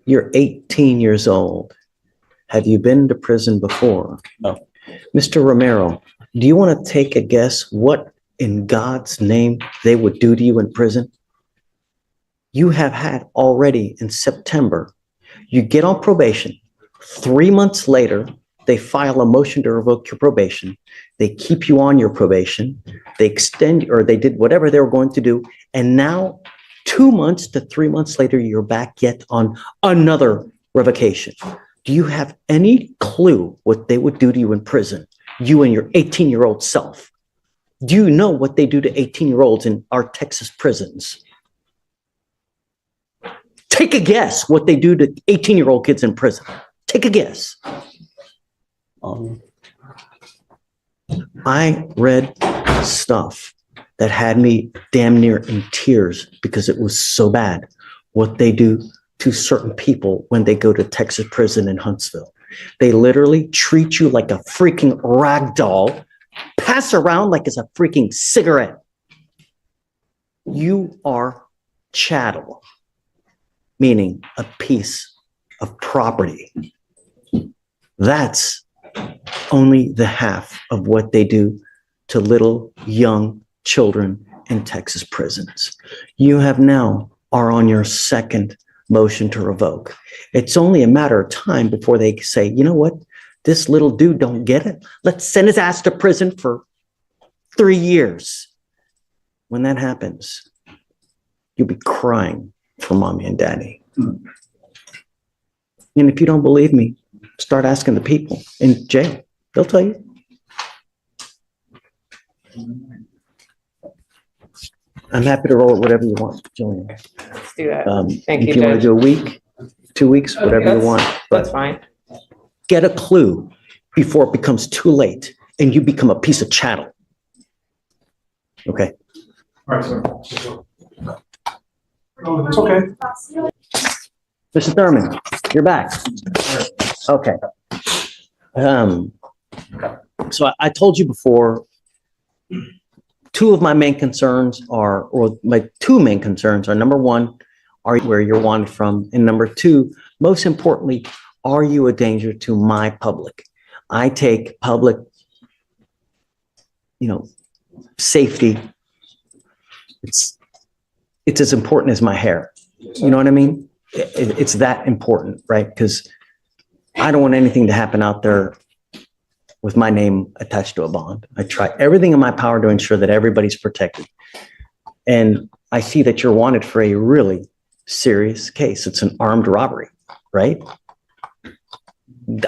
You're 18 years old. Have you been to prison before? No. Mr. Romero, do you want to take a guess what in God's name they would do to you in prison? You have had already in September, you get on probation. 3 months later, they file a motion to revoke your probation. They keep you on your probation. They extend, or they did whatever they were going to do. And now 2 months to 3 months later, you're back yet on another revocation. Do you have any clue what they would do to you in prison? You and your 18-year-old self. Do you know what they do to 18-year-olds in our Texas prisons? Take a guess what they do to 18-year-old kids in prison. Take a guess. I read stuff that had me damn near in tears because it was so bad what they do to certain people when they go to Texas prison in Huntsville. They literally treat you like a freaking rag doll, pass around like it's a freaking cigarette. You are chattel, meaning a piece of property. That's only the half of what they do to little young children in Texas prisons. You have now are on your second motion to revoke. It's only a matter of time before they say, you know what, this little dude don't get it. Let's send his ass to prison for 3 years. When that happens, you'll be crying for mommy and daddy. And if you don't believe me, start asking the people in jail. They'll tell you. I'm happy to roll it whatever you want, Jillian. Let's do that. Thank If you, you want to Judge. do a week, 2 weeks, whatever you want. That's But fine. get a clue before it becomes too late and you become a piece of chattel. Okay. All right, sir. Oh, it's okay. Mr. Thurman, you're back. Okay. So I told you before, two of my main concerns are, or my two main concerns are, number one, are you where you're wanted from? And number two, most importantly, are you a danger to my public? I take public, safety. It's as important as my hair. You know what I mean? It's that important, right? Because I don't want anything to happen out there with my name attached to a bond. I try everything in my power to ensure that everybody's protected. And I see that you're wanted for a really serious case. It's an armed robbery, right?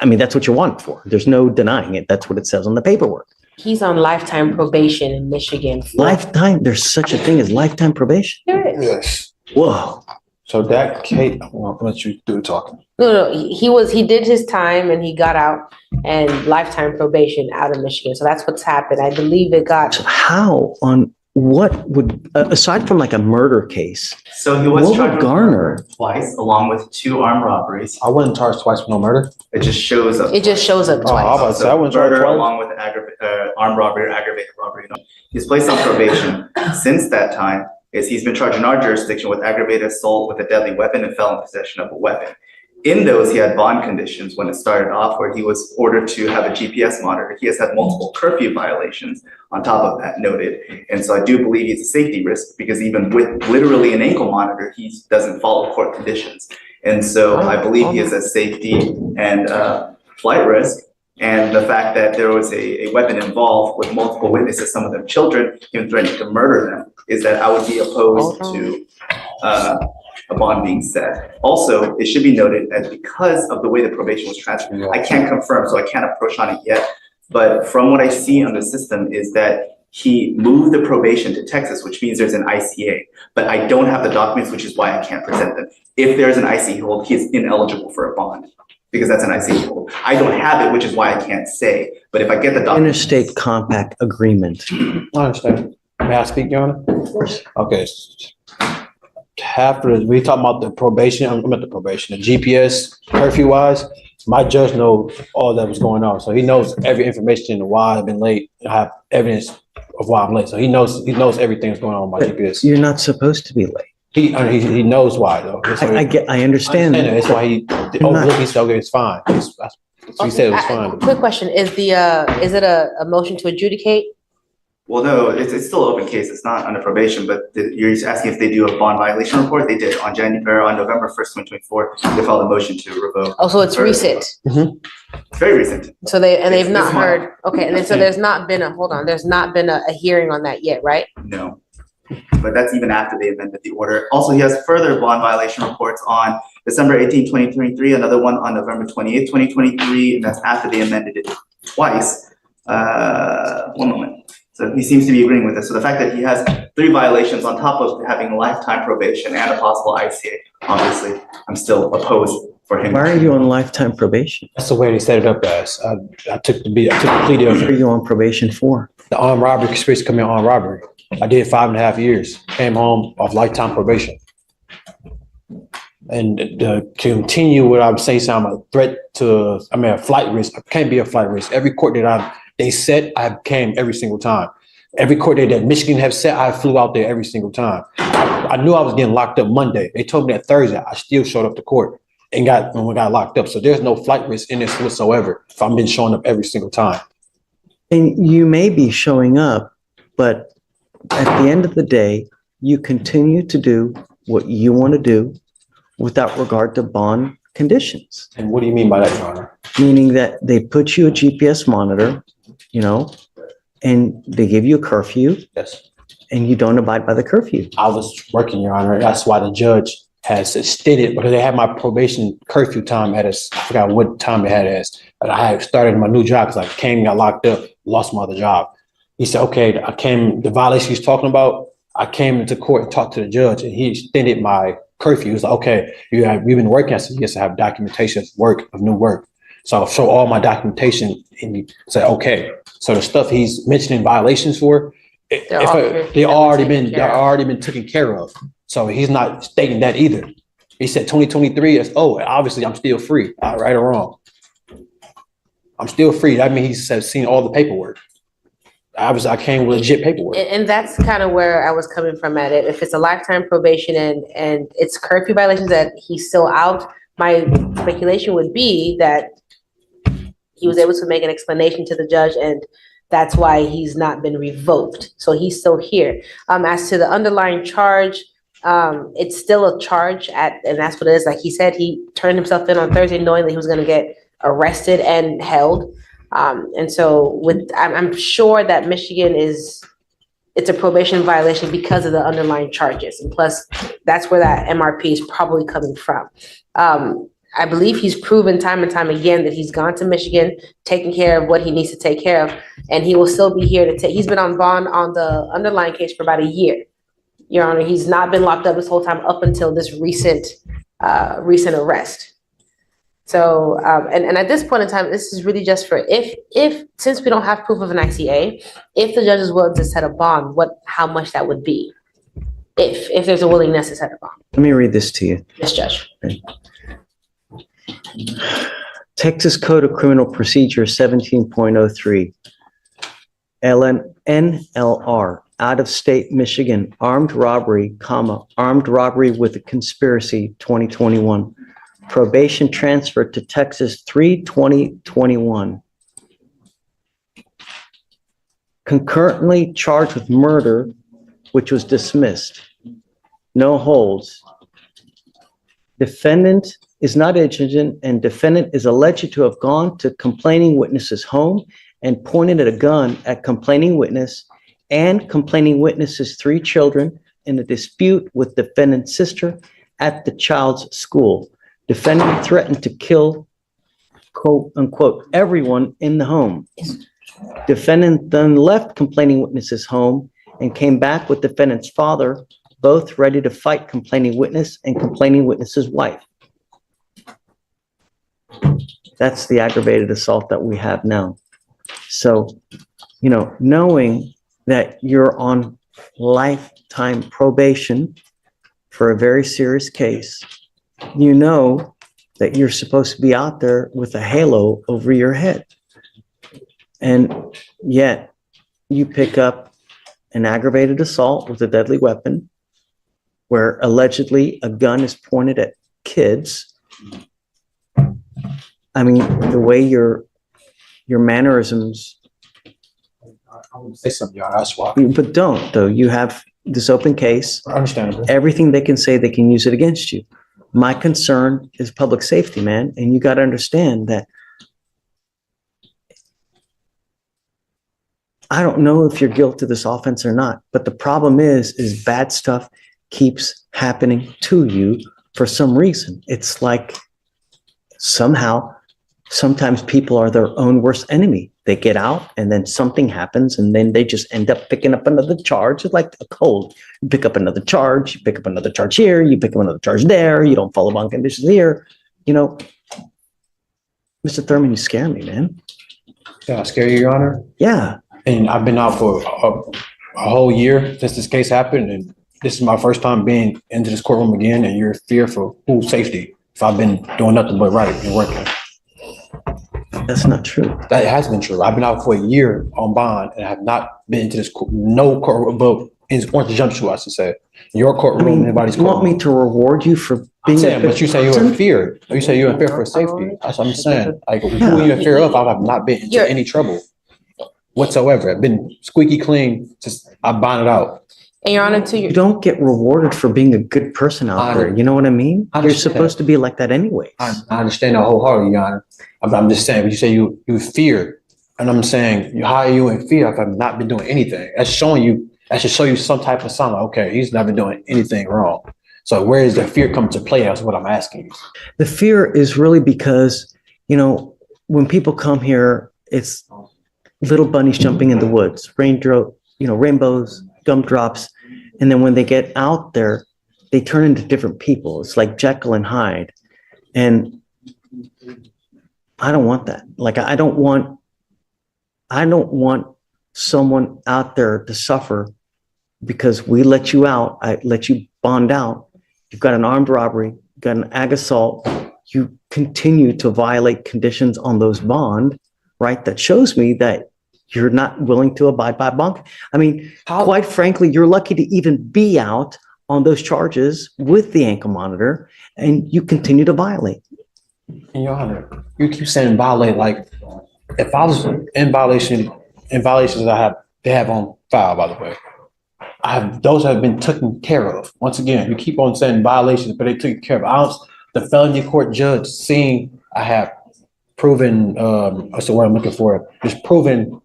I mean, that's what you're wanted for. There's no denying it. That's what it says on the paperwork. He's on lifetime probation in Michigan. Lifetime, there's such a thing as lifetime probation? There is. Yes. Whoa. So that Kate, well, I'll let you do the talking. No, he did his time and he got out and lifetime probation out of Michigan. So that's what's happened. I believe it got. So how on what would, aside from like a murder case, So he was what charged would with garner? murder twice, along with 2 armed robberies. I wasn't charged twice for no murder. It just shows up. It just shows up Oh, I was about twice. to say, I wasn't charged Murder twice. along with armed robbery or aggravated robbery. He's placed on probation. Since that time, he's been charged in our jurisdiction with aggravated assault with a deadly weapon and felon possession of a weapon. In those, he had bond conditions when it started off, where he was ordered to have a GPS monitor. He has had multiple curfew violations on top of that noted. And so I do believe he's a safety risk, because even with literally an ankle monitor, he doesn't follow court conditions. And so I believe he is a safety and flight risk. And the fact that there was a weapon involved with multiple witnesses, some of them children, him threatening to murder them, is that I would be opposed to a bond being set. Also, it should be noted that because of the way the probation was transferred, I can't confirm, so I can't approach on it yet. But from what I see on the system is that he moved the probation to Texas, which means there's an ICA. But I don't have the documents, which is why I can't present them. If there's an ICA hold, he is ineligible for a bond, because that's an ICA hold. I don't have it, which is why I can't say. But if I get the documents. Interstate compact agreement. I understand. May I speak, Your Honor? Of course. Okay. After we talk about the probation, I'm at the probation, the GPS curfew wise, my judge knows all that was going on. So he knows every information and why I've been late. I have evidence of why I'm late. So he knows everything that's going on with my GPS. You're not supposed to be late. He knows why though. I understand. that. That's why he overlooked. He said, okay, it's fine. So he said it was fine. Quick question, is it a motion to adjudicate? Well, no, it's still an open case. It's not under probation, but you're just asking if they do a bond violation report. They did on November 1st, 2024. They filed a motion to revoke. Oh, so it's recent. It's very recent. So they've not This month. heard, okay, and then so there's not been a hearing on that yet, right? No, but that's even after they amended the order. Also, he has further bond violation reports on December 18, 2023, another one on November 28, 2023, and that's after they amended it twice. One moment. So he seems to be agreeing with this. So the fact that he has 3 violations on top of having lifetime probation and a possible ICA, obviously, I'm still opposed for him. Why are you on lifetime probation? That's the way they set it up as. I took the plea What deal. are you on probation for? The armed robbery conspiracy coming armed robbery. I did 5.5 years. Came home off lifetime probation. And to continue what I'm saying, I'm a threat to. A flight risk. I can't be a flight risk. Every court that they set, I came every single time. Every court date that Michigan have set, I flew out there every single time. I knew I was getting locked up Monday. They told me that Thursday. I still showed up to court and got locked up. So there's no flight risk in this whatsoever if I've been showing up every single time. And you may be showing up, but at the end of the day, you continue to do what you want to do without regard to bond conditions. And what do you mean by that, Your Honor? Meaning that they put you a GPS monitor, and they give you a curfew Yes. and you don't abide by the curfew. I was working, Your Honor. That's why the judge has stated, because they had my probation curfew time I forgot what time they had as, but I had started my new job because I came, got locked up, lost my other job. He said, okay, the violation he's talking about, I came into court and talked to the judge and he extended my curfew. He was like, okay, you've been working. I said, yes, I have documentation of new work. So I'll show all my documentation and he said, okay. So the stuff he's mentioning violations for, they already been taken care of. So he's not stating that either. He said 2023 is, obviously I'm still free, right or wrong. I'm still free. That means he's seen all the paperwork. Obviously I came with legit paperwork. And that's kind of where I was coming from at it. If it's a lifetime probation and it's curfew violations that he's still out, my speculation would be that he was able to make an explanation to the judge and that's why he's not been revoked. So he's still here. As to the underlying charge, it's still a charge and that's what it is. Like he said, he turned himself in on Thursday knowing that he was going to get arrested and held. And so I'm sure that Michigan it's a probation violation because of the underlying charges. And plus that's where that MRP is probably coming from. I believe he's proven time and time again that he's gone to Michigan, taking care of what he needs to take care of, and he will still be here he's been on bond on the underlying case for about a year. Your Honor, he's not been locked up this whole time up until this recent arrest. So, and at this point in time, this is really just for if since we don't have proof of an ICA, if the judge is willing to set a bond, how much that would be, if there's a willingness to set a bond. Let me read this to you. Yes, Judge. Okay. Texas Code of Criminal Procedure 17.03. NLR, out of state Michigan, armed robbery, armed robbery with a conspiracy 2021. Probation transferred to Texas 3/2021. Concurrently charged with murder, which was dismissed. No holds. Defendant is not indigent and defendant is alleged to have gone to complaining witness's home and pointed a gun at complaining witness and complaining witness's 3 children in a dispute with defendant's sister at the child's school. Defendant threatened to kill, quote unquote, everyone in the home. Defendant then left complaining witness's home and came back with defendant's father, both ready to fight complaining witness and complaining witness's wife. That's the aggravated assault that we have now. So, knowing that you're on lifetime probation for a very serious case, you know that you're supposed to be out there with a halo over your head. And yet you pick up an aggravated assault with a deadly weapon where allegedly a gun is pointed at kids. I mean, the way your mannerisms, I would say something, Your Honor, that's why. but don't though. You have this open case. Understandable. Everything they can say, they can use it against you. My concern is public safety, man. And you got to understand that I don't know if you're guilty of this offense or not, but the problem is bad stuff keeps happening to you for some reason. It's like somehow, sometimes people are their own worst enemy. They get out and then something happens and then they just end up picking up another charge. It's like a cold. You pick up another charge, you pick up another charge here, you pick up another charge there, you don't follow bond conditions here. You know, Mr. Thurman, you scare me, man. Yeah, I scare you, Your Honor. Yeah. And I've been out for a whole year since this case happened, and this is my first time being into this courtroom again, and you're fearful whose safety if I've been doing nothing but right and working. That's not true. That has been true. I've been out for a year on bond and have not been into this no courtroom, but in Orange Jumpsuit, I should say. Your I courtroom, mean, anybody's you want courtroom. me to reward you for I'm being a saying, good but you say you're person? in fear. You say you're in fear for safety. That's what I'm saying. Like, who are you in fear of? I have not been into You're- any trouble whatsoever. I've been squeaky clean. Just I bonded out. And Your Honor, to You your, don't get rewarded for being a good person out there. You know what I mean? I You're understand. supposed to be like that anyways. I understand that wholeheartedly, Your Honor. I'm just saying, when you say you fear, and I'm saying, how are you in fear if I've not been doing anything? That's showing you, that should show you some type of sign, like, okay, he's not been doing anything wrong. So where is the fear come to play? That's what I'm asking you. The fear is really because, you know, when people come here, it's little bunnies jumping in the woods, rainbows, gumdrops. And then when they get out there, they turn into different people. It's like Jekyll and Hyde. And I don't want that. Like, I don't want someone out there to suffer because we let you out. I let you bond out. You've got an armed robbery, you've got an ag assault. You continue to violate conditions on those bond, right? That shows me that you're not willing to abide by bond. I mean, quite frankly, you're lucky to even be out on those charges with the ankle monitor, and you continue to violate. Your Honor, you keep saying violate, like, if I was in violations they have on file, by the way. Those have been taken care of. Once again, you keep on saying violations, but they took care of. The felony court judge seeing I have proven, what's the word I'm looking for? Just proven,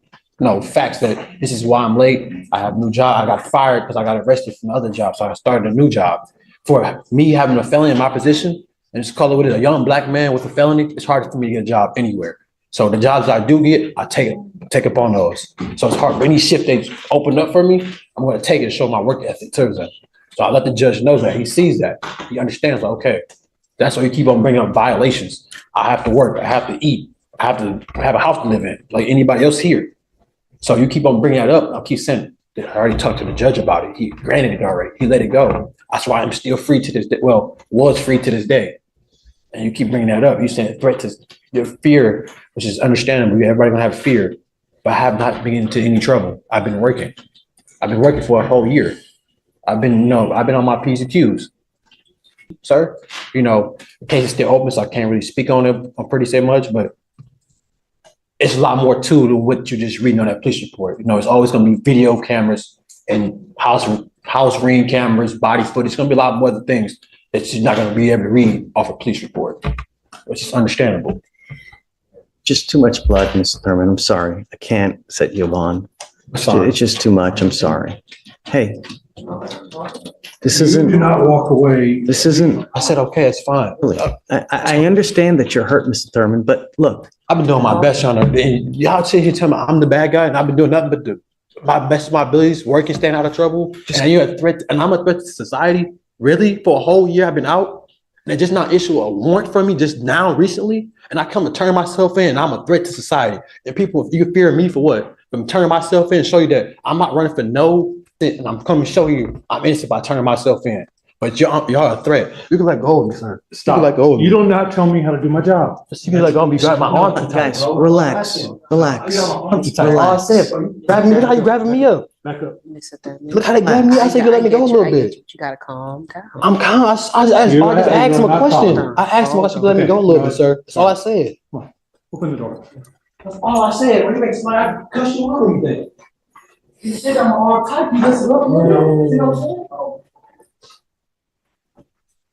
facts that this is why I'm late. I have a new job. I got fired because I got arrested from the other job. So I started a new job. For me having a felony in my position, and just call it what it is, a young black man with a felony, it's hard for me to get a job anywhere. So the jobs I do get, I take up on those. So it's hard. Any shift they open up for me, I'm going to take it and show my work ethic to them. So I let the judge know that. He sees that. He understands, like, okay, that's why you keep on bringing up violations. I have to work. I have to eat. I have to have a house to live in, like anybody else here. So you keep on bringing that up. I'll keep saying, I already talked to the judge about it. He granted it already. He let it go. That's why I'm still free to this day. Well, was free to this day. And you keep bringing that up. You're saying threat to your fear, which is understandable. Everybody gonna have fear, but I have not been into any trouble. I've been working. I've been working for a whole year. I've been on my P's and Q's. Sir, the case is still open, so I can't really speak on it. I'm pretty say much, but it's a lot more to what you're just reading on that police report. It's always gonna be video cameras and house ring cameras, body footage. It's gonna be a lot more other things that you're not going to be able to read off a police report, which is understandable. Just too much blood, Mr. Thurman. I'm sorry. I can't set you a bond. It's just too much. I'm sorry. Hey, this isn't. Do not walk away. This isn't. I said, okay, it's fine. Really. I understand that you're hurt, Mr. Thurman, but look. I've been doing my best, and y'all sit here telling me I'm the bad guy, and I've been doing nothing but my best of my abilities, working, staying out of trouble. And you're a threat, and I'm a threat to society. Really? For a whole year I've been out, and they just not issue a warrant for me just now recently, and I come to turn myself in, and I'm a threat to society. And people, if you fear me for what? I'm turning myself in and show you that I'm not running for no thing, and I'm coming to show you I'm innocent by turning myself in. But y'all a threat. You can let go of me, sir. You Stop. can let go of me. You do not tell me how to do my job. You can let go of me. You grab my arm too tight. Guys, relax, relax. Arm too tight. All I said, grab me. Look how you grabbing me up. Back up. Look how they grab me. I said you let me go a little bit. You gotta calm down. I'm calm. I just asked him a question. I asked him why you let me go a little bit, sir. That's all I said. Open the door. That's all I said. When you make somebody cuss you out, you think? You said I'm all tight. You just love me.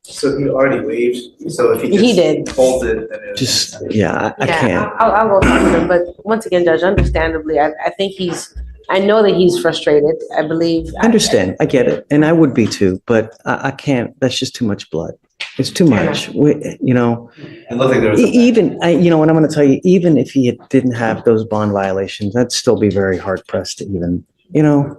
So he already waived, so if He did. holds it, then it's. Just, yeah, I Yeah, can't. I'll go talk to him, but once again, Judge, understandably, I think I know that he's frustrated, I believe. I understand. I get it. And I would be too, but I can't. That's just too much blood. It's too much. You know, It looked like there was. even, you know what I'm going to tell you, even if he didn't have those bond violations, I'd still be very hard pressed to even, you know.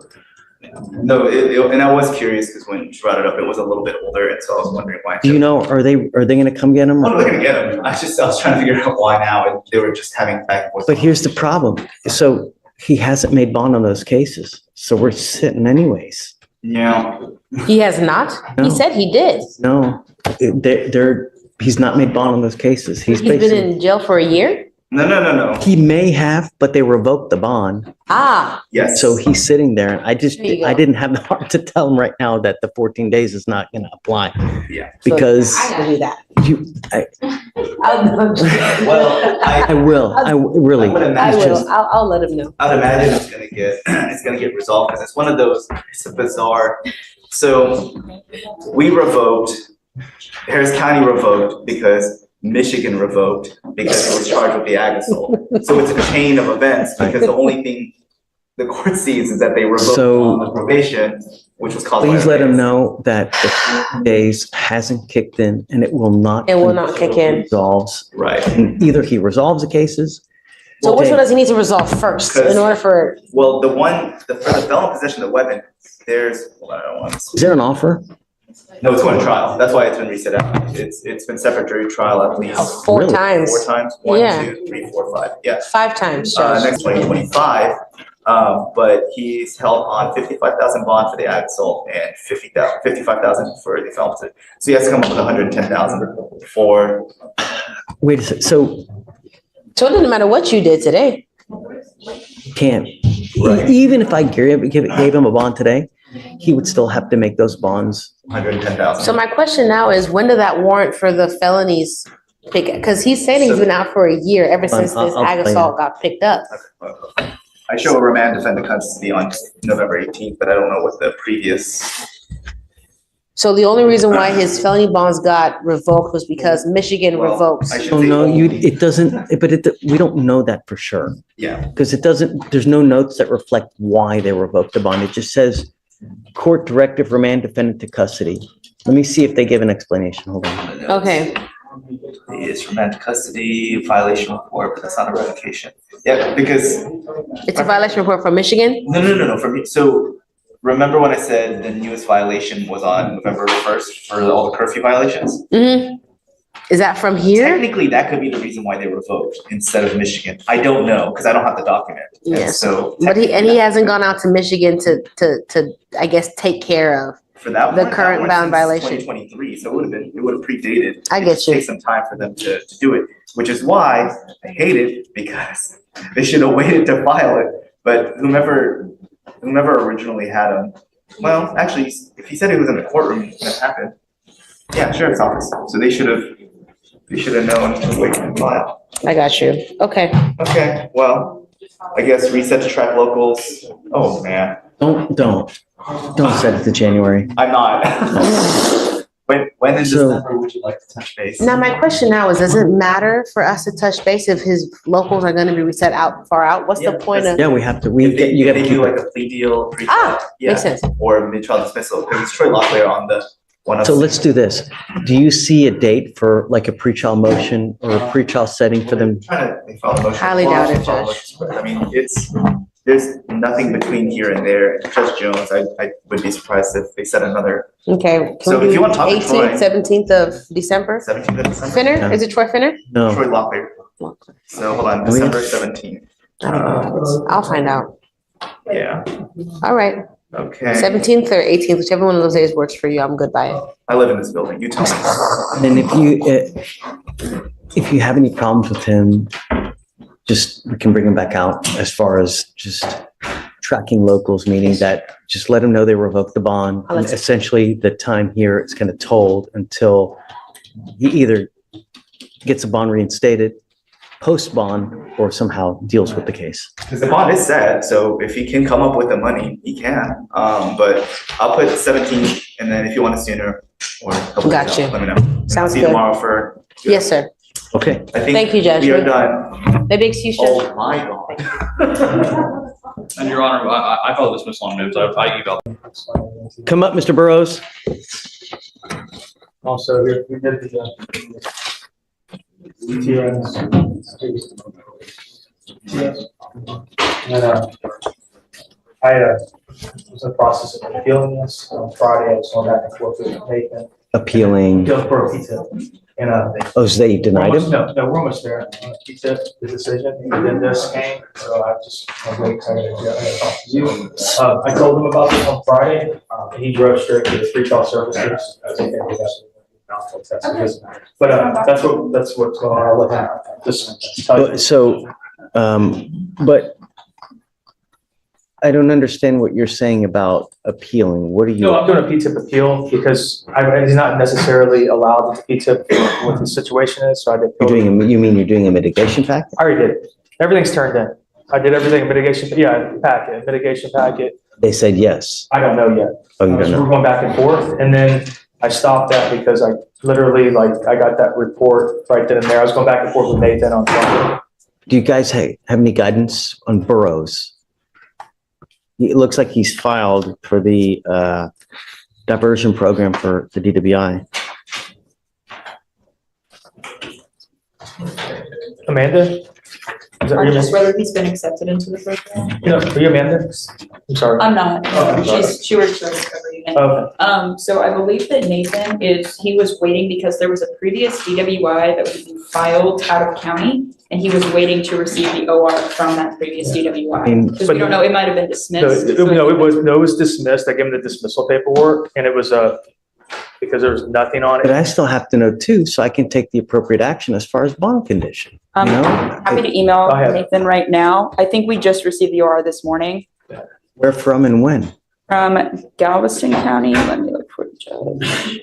No, and I was curious because when you brought it up, it was a little bit older, and so I was wondering why. Do you know, are they going to come get him? Oh, they're gonna get him. I was trying to figure out why now, and they were just having back and forth. But here's the problem. So he hasn't made bond on those cases. So we're sitting anyways. Yeah, He has not? No. He said he did. No, he's not made bond on those cases. He's been in jail for a year? no. He may have, but they revoked the bond. Ah, Yes. So he's sitting there and I There you go. I didn't have the heart to tell him right now that the 14 days is not going to apply. Yeah. so Because I gotta do that. Well, I will, really. I would I imagine. It's will, just- I'll let him know. I'd imagine it's gonna get resolved because it's one of those. It's a bizarre. So we revoked. Harris County revoked because Michigan revoked because it was charged with the ag assault. So it's a chain of events because the only thing the court sees is that they revoked So- on the probation, which was caused by. Please let him events. know that the 14 days hasn't kicked in and it will not. It will not kick in. Resolves. Right. And either he resolves the cases. So which one does he need to resolve first in order for, Well, for the felon possession of the weapon, there's, hold on, I don't want to. Is there an offer? No, it's going to trial. That's why it's been reset out. It's been separate jury trial at least four Really? times? 4 times. 1, Yeah. 2, 3, 4, 5. Yeah. 5 times, Judge. Next 2025. But he's held on 55,000 bond for the ag assault and 55,000 for the felon possession. So he has to come up with 110,000 for. Wait a second. So So it doesn't matter what you did today. can't, Right. even if I gave him a bond today, he would still have to make those bonds. 110,000. So my question now is, when did that warrant for the felonies pick? Because he's saying he's been out for a year ever since this I'll ag play assault got picked up. I show a remand defendant custody on November 18th, but I don't know what the previous. So the only reason why his felony bonds got revoked was because Michigan Well, revoked. I should Oh, say no, only. it doesn't, but we don't know that for sure. Yeah. Because there's no notes that reflect why they revoked the bond. It just says court directive remand defendant to custody. Let me see if they give an explanation. Hold on. Okay, It's remand custody, violation report, but that's not a revocation. Yeah, because, it's a violation report from Michigan? no, for me, so remember when I said the newest violation was on November 1st for all the curfew violations? Mm-hmm. Is that from here? Technically, that could be the reason why they revoked instead of Michigan. I don't know, because I don't have the document. And Yes. So. But he technically, hasn't gone out to Michigan to I guess, take care of. For that the one, current bound violation. 2023, so it would have predated. I It get just you. takes some time for them to do it, which is why I hate it, because they should have waited to file it. But whomever originally had him, well, actually, if he said he was in the courtroom, that happened. Yeah, sheriff's office. So they should have known to wait and file. I got you. Okay. Okay, well, I guess reset to track locals. Oh, man, Don't set it to January. I'm not. When in So- December would you like to touch base? Now, my question now is, does it matter for us to touch base if his locals are gonna be reset far out? What's the Yeah, point of? Yeah, we have to, If you gotta they keep do like it. a plea deal, pre-trial, Ah, yeah, makes sense. or mid-trial dismissal, because it's Troy Locklear on the one of. So let's do this. Do you see a date for like a pretrial motion or a pretrial setting for them? Trying to file a motion. Highly doubt it, File a motion, but I mean, there's nothing between here and there. Judge Jones, I would be surprised if they set another Okay. So if you want to talk to Troy- 18th, 17th of December? 17th of December. Finner? Yeah. Is it Troy Finner? No. Troy Locklear. So hold on, Oh, yeah. December 17th. I don't know. I'll find out. Yeah. All right. Okay. 17th or 18th, whichever one of those days works for you, I'm good by it. I live in this building. You tell me. And if you have any problems with him, we can bring him back out as far as just tracking locals, meaning that just let him know they revoked the bond. And essentially the time here is kind of told until he either gets a bond reinstated, post bond, or somehow deals with the case. Because the bond is set, so if he can come up with the money, he can. But I'll put 17th, and then if you want it sooner or a couple days Gotcha. out, let me know. Sounds See you good. tomorrow for. Yes, sir. Okay. I think Thank you, Judge. we are done. Maybe excuse Judge. Oh my God. And Your Honor, I filed dismissal on moves. I emailed. Come up, Mr. Burrows. Also, we did the TRS. And I was in the process of appealing this on Friday. I was going back and forth with Nathan. Appealing. Appealed for a pizza. And Oh, so they denied him? No, we're almost there. Pizza, the decision, and then this came, so I'm really excited to talk to you. I told him about this on Friday, and he drove straight to the free call services. I think that's but that's what's going on. I'll let him just tell you. So, but I don't understand what you're saying about appealing. What are you? No, I'm doing a P-tip appeal because he's not necessarily allowed to P-tip what the situation is, so I did. You mean you're doing a mitigation package? I already did. Everything's turned in. I did everything, mitigation packet. They said yes. I don't know yet. Oh, you don't So know? we're going back and forth, and then I stopped that because I literally, I got that report right then and there. I was going back and forth with Nathan on Friday. Do you guys have any guidance on Burrows? It looks like he's filed for the diversion program for the DWI. Amanda? Is that Or your just name? whether he's been accepted into the program. No, are you Amanda? I'm sorry. I'm not. Oh, I'm sorry. She works for the recovery unit. Okay. So I believe that Nathan he was waiting because there was a previous DWI that was being filed out of county, and he was waiting to receive the OR from that previous DWI. Because we don't know, it might have been dismissed. No, it was dismissed. I gave him the dismissal paperwork, and it was because there was nothing on But it. I still have to know too, so I can take the appropriate action as far as bond condition. You know? Happy to email Go ahead. Nathan right now. I think we just received the OR this morning Where from and when? from Galveston County. Let me look for the judge.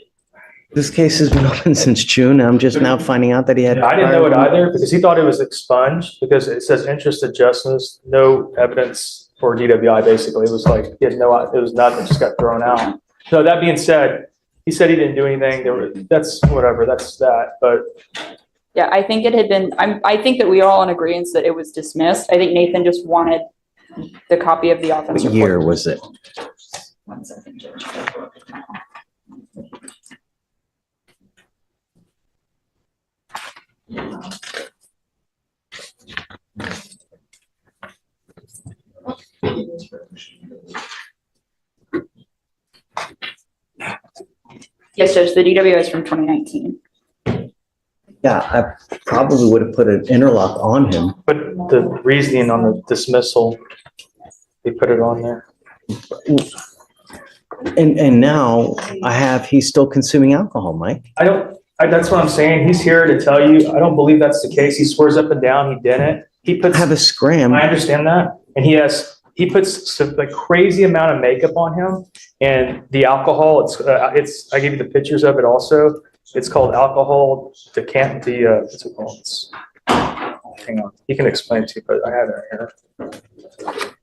This case has been open since June. I'm just now finding out that he had. I didn't know it either because he thought it was expunged because it says interest adjustments, no evidence for DWI. Basically, it was like he had no, it was nothing, just got thrown out. So that being said, he said he didn't do anything. That's whatever. That's that. But Yeah, I think it had been, I think that we are all in agreement that it was dismissed. I think Nathan just wanted the copy of the offense What report. year was it? 1 second, Judge. Yes, Judge, the DWI is from 2019. Yeah, I probably would have put an interlock on him. but the reasoning on the dismissal, they put it on there. And now he's still consuming alcohol, Mike. That's what I'm saying. He's here to tell you, I don't believe that's the case. He swears up and down he didn't. He I puts, have a scram. I understand that. And he puts some like crazy amount of makeup on him, and the alcohol, I gave you the pictures of it also. It's called alcohol what's it called? Hang on. He can explain it to you, but I have it here.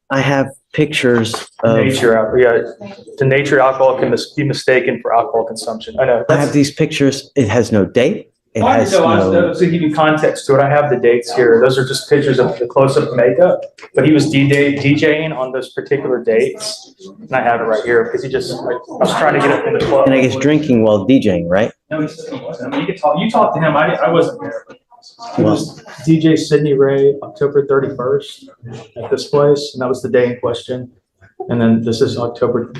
I have pictures of, The nature alcohol can be mistaken for alcohol consumption. I know. I have these pictures. It has no date. It has no, To give you context to it, I have the dates here. Those are just pictures of the close-up makeup, but he was DJing on those particular dates. And I have it right here because I was trying to get it in the club. and I guess drinking while DJing, right? No, he said he wasn't. I mean, you talked to him. I wasn't there. It was DJ Sidney Ray, October 31st at this place, and that was the day in question. And then this is October,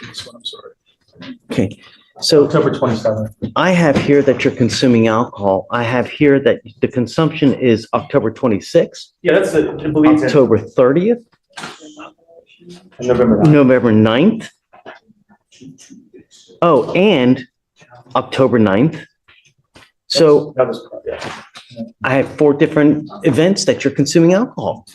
this one, I'm sorry, Okay. So October 27th. I have here that you're consuming alcohol. I have here that the consumption is October 26th, Yeah, that's it. It bleeds in. October 30th. November 9th. November 9th. Oh, and October 9th. So That was, yeah. I have 4 different events that you're consuming alcohol.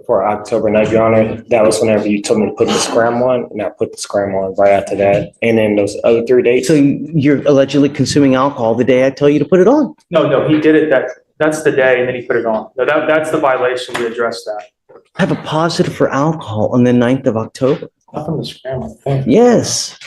For October 9th, Your Honor, that was whenever you told me to put the scram on, and I put the scram on right after that. And then those other 3 dates. So you're allegedly consuming alcohol the day I tell you to put it on. No, he did it that's the day and then he put it on. No, that's the violation. We addressed that. I have a positive for alcohol on the 9th of October. Not from the scramble thing. Yes.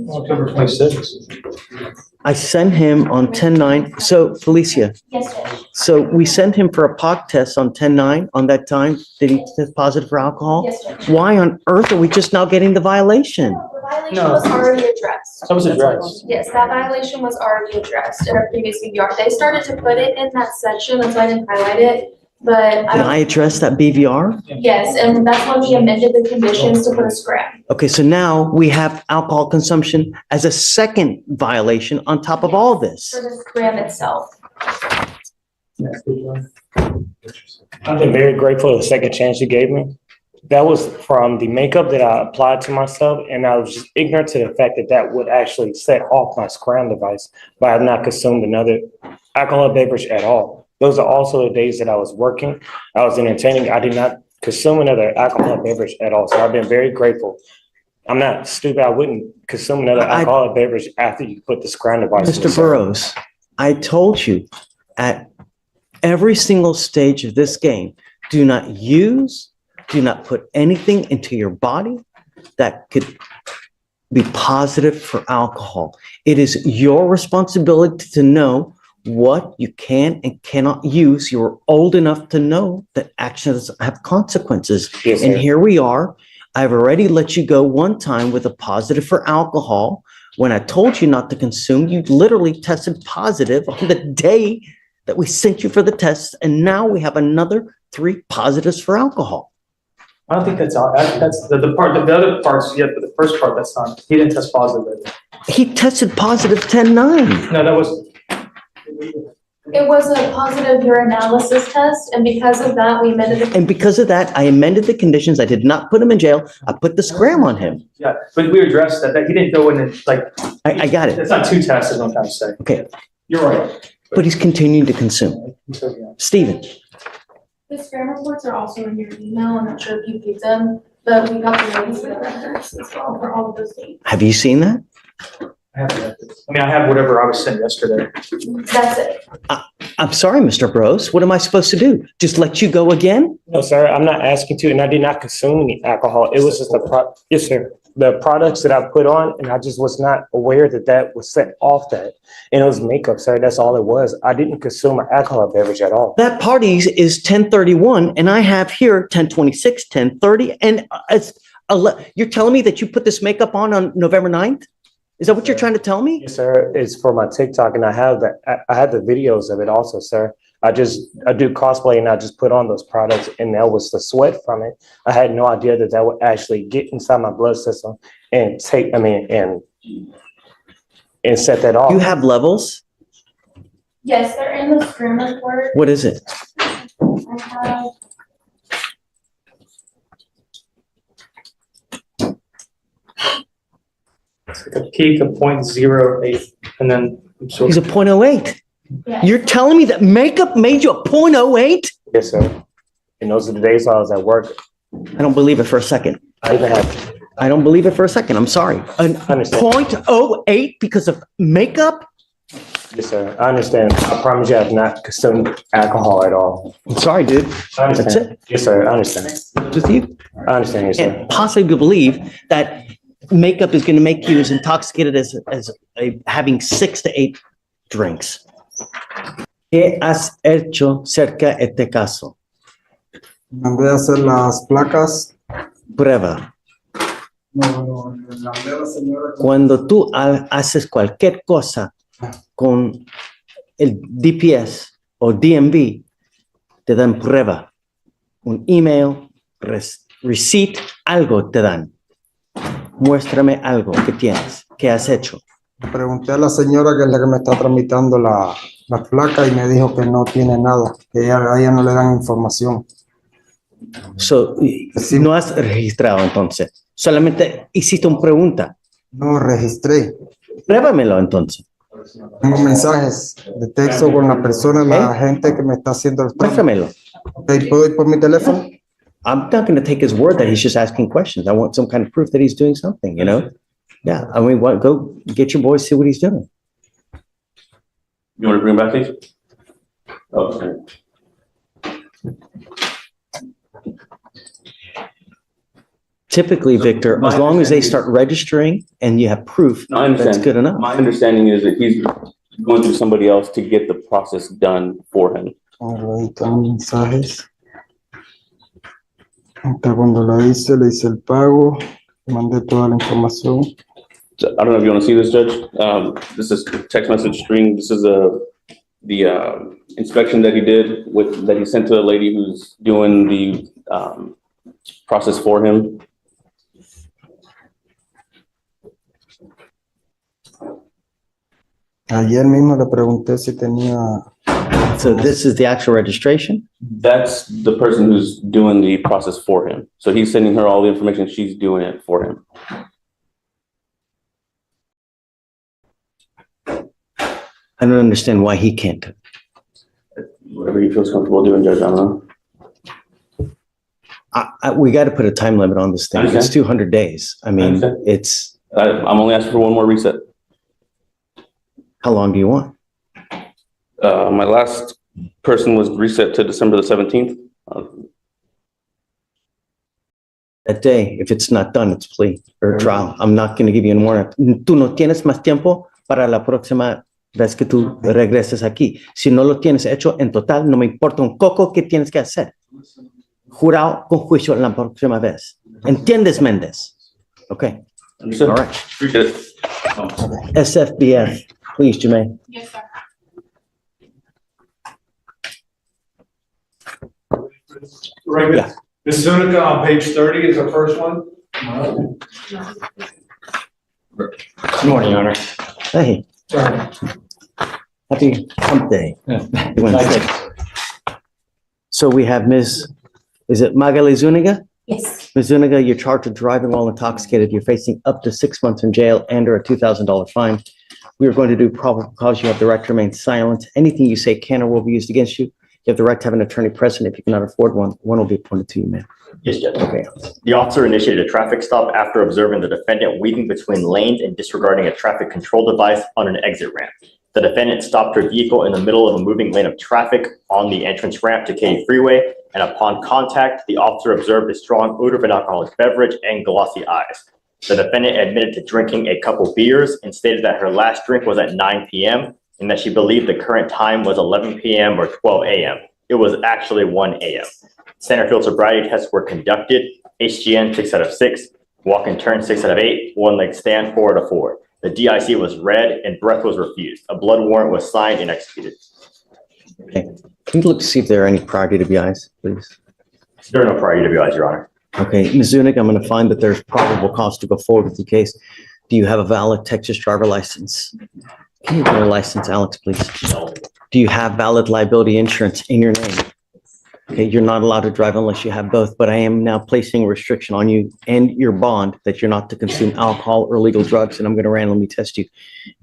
October 26th. I sent him on 10/9. So Felicia, Yes, Judge. so we sent him for a POC test on 10/9 on that time. Did he test positive for alcohol? Yes, Judge. Why on earth are we just now getting the violation? No, the violation No. was already addressed. That was addressed. Yes, that violation was already addressed in a previous BVR. They started to put it in that section, that's why I didn't highlight it. But Did I address that BVR? yes, and that's when we amended the conditions to put a scram. Okay, so now we have alcohol consumption as a second violation on top of all this. For the scram itself. I've been very grateful for the second chance you gave me. That was from the makeup that I applied to myself, and I was just ignorant to the fact that that would actually set off my scram device, but I have not consumed another alcohol beverage at all. Those are also the days that I was working. I was entertaining. I did not consume another alcohol beverage at all. So I've been very grateful. I'm not stupid. I wouldn't consume another alcoholic beverage after you put the scram device. in the Mr. Burrows, I told you at every single stage of this game, do not put anything into your body that could be positive for alcohol. It is your responsibility to know what you can and cannot use. You're old enough to know that actions have consequences. Yes, And sir. here we are. I've already let you go one time with a positive for alcohol. When I told you not to consume, you literally tested positive on the day that we sent you for the test. And now we have another 3 positives for alcohol. I don't think that's all. That's the other parts, yeah, but the first part, that's not, he didn't test positive. He tested positive 10/9. No, that was, It was a positive urinalysis test, and because of that, we amended the. And because of that, I amended the conditions. I did not put him in jail. I put the scram on him. yeah, but we addressed that he didn't go in and like. I got it. It's not 2 tests, is what I'm trying to say. Okay, You're right. but he's continuing to consume. So, yeah. Stephen, The scram reports are also in your email. I'm not sure if you picked them, but we got the notice of the records as well for all of those dates. have you seen that? I have whatever I was sent yesterday. That's it. I'm sorry, Mr. Bros. What am I supposed to do? Just let you go again? No, sir, I'm not asking to, and I did not consume any alcohol. It was just yes, sir. The products that I put on, and I just was not aware that that was set off that. And it was makeup, sir. That's all it was. I didn't consume an alcohol beverage at all. That party is 10:31 and I have here 10:26, 10:30, and you're telling me that you put this makeup on November 9th? Is that what you're trying to tell me? Yes, sir. It's for my TikTok, and I have the videos of it also, sir. I do cosplay, and I just put on those products, and that was the sweat from it. I had no idea that that would actually get inside my blood system and and set that off. You have levels? Yes, they're in the scram report. What is it? I have. It's like a peak of 0.08 and then. He's a 0.08. Yeah. You're telling me that makeup made you a 0.08? Yes, sir. And those are the days I was at work. I don't believe it for a second. I even have. I don't believe it for a second. I'm sorry. A Understand. 0.08 because of makeup? Yes, sir. I understand. I promise you I have not consumed alcohol at all. I'm sorry, dude. I understand. That's it. Yes, sir. I understand. With you? I understand, yes, sir. Can't possibly believe that makeup is going to make you as intoxicated as having 6 to 8 drinks. ¿Qué has hecho cerca de este caso? Mandé a hacer las placas. Prueba. No, le mandé a la señora. Cuando tú haces cualquier cosa con el DPS o DMV, te dan prueba. Un email, receipt, algo te dan. Muéstrame algo que tienes, que has hecho. Pregunté a la señora que es la que me está tramitando la placa y me dijo que no tiene nada, que a ella no le dan información. So, Sí. no has registrado entonces. Solamente hiciste una pregunta. No registré. Pruébamelo entonces. Tengo mensajes de texto con la persona, la gente que me está haciendo el trámite. Muéstramelo. Ok, ¿puedo ir por mi teléfono? I'm not going to take his word that he's just asking questions. I want some kind of proof that he's doing something, you know? Yeah, I mean, what, go get your boy, see what he's doing. You want to bring back these? Oh, okay. Typically, Victor, as long as they start registering and you have proof, No, I understand. that's good enough. My understanding is that he's going through somebody else to get the process done for him. Ahí están los mensajes. Hasta cuando le hice el pago, mandé toda la información. So, I don't know if you want to see this, Judge. This is text message string. This is the inspection that he did that he sent to the lady who's doing the process for him. Ayer mismo le pregunté si tenía. So this is the actual registration? That's the person who's doing the process for him. So he's sending her all the information. She's doing it for him. I don't understand why he can't. Whatever he feels comfortable doing, Judge, I don't know. We got to put a time limit on this thing. It's Understand. 200 days. I mean, Understand. it's, I'm only asking for one more reset. how long do you want? My last person was reset to December the 17th. That day, if it's not done, it's plea or trial. I'm not going to give you any more. Tú no tienes más tiempo para la próxima vez que tú regreses aquí. Si no lo tienes hecho en total, no me importa un coco que tienes que hacer. Jurado con juicio la próxima vez. ¿Entiendes, Méndez? Okay. Understood. All right. Appreciate it. SFBF, please, Jermaine. Yes, sir. Right, Yeah. Ms. Zuniga on page 30 is the first one. Good morning, Your Honor. Hey, happy hump day. Wednesday. So we have is it Magali Zuniga? Yes. Ms. Zuniga, you're charged with driving while intoxicated. You're facing up to 6 months in jail and or a $2,000 fine. We are going to do probable cause. You have the right to remain silent. Anything you say can or will be used against you. You have the right to have an attorney present. If you cannot afford one, one will be appointed to you, ma'am. Yes, Judge. Okay. The officer initiated a traffic stop after observing the defendant weaving between lanes and disregarding a traffic control device on an exit ramp. The defendant stopped her vehicle in the middle of a moving lane of traffic on the entrance ramp to Katy Freeway, and upon contact, the officer observed a strong odor of an alcoholic beverage and glossy eyes. The defendant admitted to drinking a couple beers and stated that her last drink was at 9 p.m. and that she believed the current time was 11 p.m. or 12 a.m. It was actually 1 a.m. Center field sobriety tests were conducted. HGN 6 out of 6, walk and turn 6 out of 8, one leg stand 4 out of 4. The DIC was read and breath was refused. A blood warrant was signed and executed. Okay. Can you look to see if there are any prior DWIs, please? There are no prior DWIs, Your Honor. Okay, Ms. Zuniga, I'm going to find that there's probable cause to go forward with the case. Do you have a valid Texas driver license? Can you get a license, Alex, please? Do you have valid liability insurance in your name? Okay, you're not allowed to drive unless you have both, but I am now placing a restriction on you and your bond that you're not to consume alcohol or illegal drugs, and I'm going to randomly test you.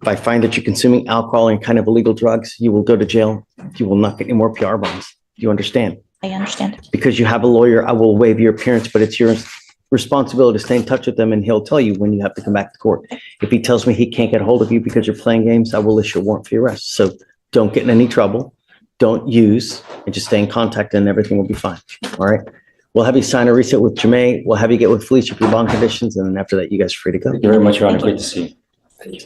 If I find that you're consuming alcohol and kind of illegal drugs, you will go to jail. You will not get any more PR bonds. Do you understand? I understand. Because you have a lawyer, I will waive your appearance, but it's your responsibility to stay in touch with them, and he'll tell you when you have to come back to court. If he tells me he can't get a hold of you because you're playing games, I will issue a warrant for your arrest. So don't get in any trouble. Don't use, and just stay in contact and everything will be fine. All right. We'll have you sign a reset with Jermaine. We'll have you get with Felicia for your bond conditions. And then after that, you guys are free to go. Thank you very much, Your Honor. Great to see you.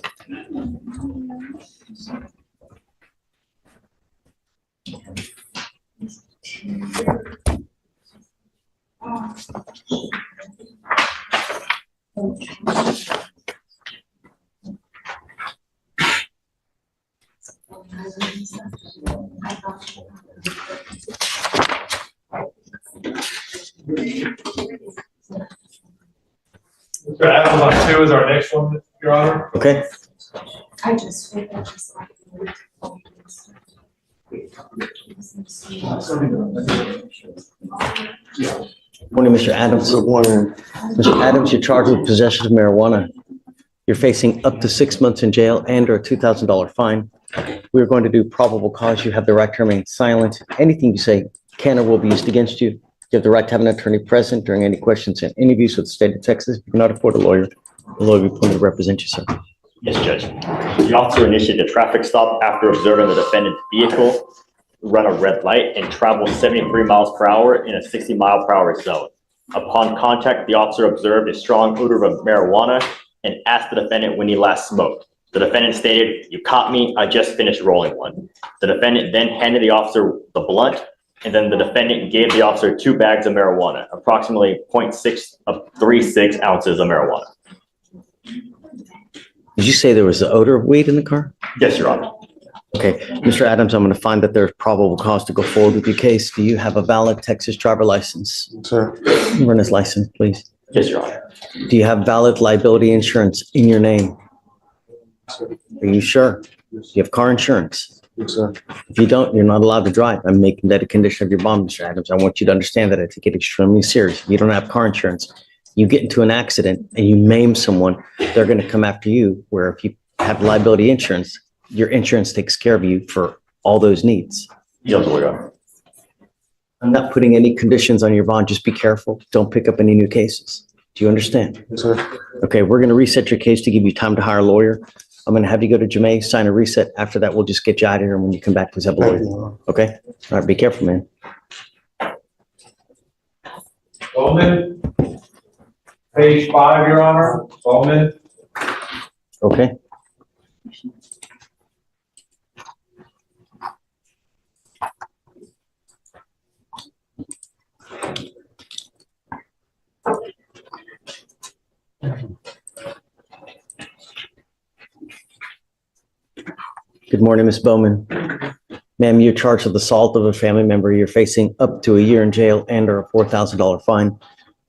Adam on 2 is our next one, Your Honor. Okay. I just. Morning, Mr. Adams. Good morning. Mr. Adams, you're charged with possession of marijuana. You're facing up to 6 months in jail and or a $2,000 fine. We're going to do probable cause. You have the right to remain silent. Anything you say can or will be used against you. You have the right to have an attorney present during any questions and interviews with the state of Texas. If you cannot afford a lawyer, the lawyer will be appointed to represent you, sir. Yes, Judge. The officer initiated a traffic stop after observing the defendant's vehicle run a red light and travel 73 miles per hour in a 60-mile-per-hour zone. Upon contact, the officer observed a strong odor of marijuana and asked the defendant when he last smoked. The defendant stated, "You caught me, I just finished rolling one." The defendant then handed the officer the blunt, and then the defendant gave the officer 2 bags of marijuana, approximately 0.636 ounces of marijuana. Did you say there was the odor of weed in the car? Yes, Your Honor. Okay, Mr. Adams, I'm going to find that there's probable cause to go forward with your case. Do you have a valid Texas driver license? Sir, Run his license, please. Yes, Your Honor. Do you have valid liability insurance in your name? Are you sure? Do you have car insurance? yes, sir. If you don't, you're not allowed to drive. I'm making that a condition of your bond, Mr. Adams. I want you to understand that I take it extremely serious. If you don't have car insurance, you get into an accident and you maim someone, they're going to come after you, where if you have liability insurance, your insurance takes care of you for all those needs. Yes, Your Honor. I'm not putting any conditions on your bond. Just be careful. Don't pick up any new cases. Do you understand? Yes, sir. Okay, we're going to reset your case to give you time to hire a lawyer. I'm going to have you go to Jamay, sign a reset. After that, we'll just get you out of here. And when you come back, please have a Thank lawyer. you. Okay? All right, be careful, man. Bowman, page 5, Your Honor. Bowman. Okay? Good morning, Ms. Bowman. Ma'am, you're charged with assault of a family member. You're facing up to a year in jail and or a $4,000 fine.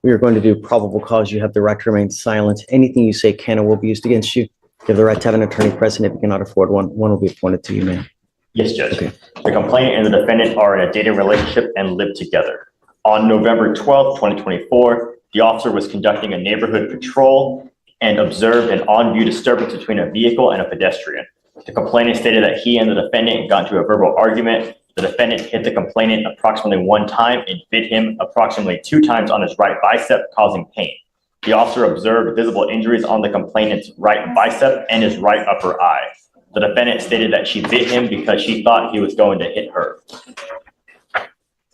We are going to do probable cause. You have the right to remain silent. Anything you say can or will be used against you. You have the right to have an attorney present. If you cannot afford one, one will be appointed to you, ma'am. Yes, Judge. Okay. The complainant and the defendant are in a dating relationship and live together. On November 12th, 2024, the officer was conducting a neighborhood patrol and observed an on-view disturbance between a vehicle and a pedestrian. The complainant stated that he and the defendant got into a verbal argument. The defendant hit the complainant approximately 1 time and bit him approximately 2 times on his right bicep, causing pain. The officer observed visible injuries on the complainant's right bicep and his right upper eye. The defendant stated that she bit him because she thought he was going to hit her.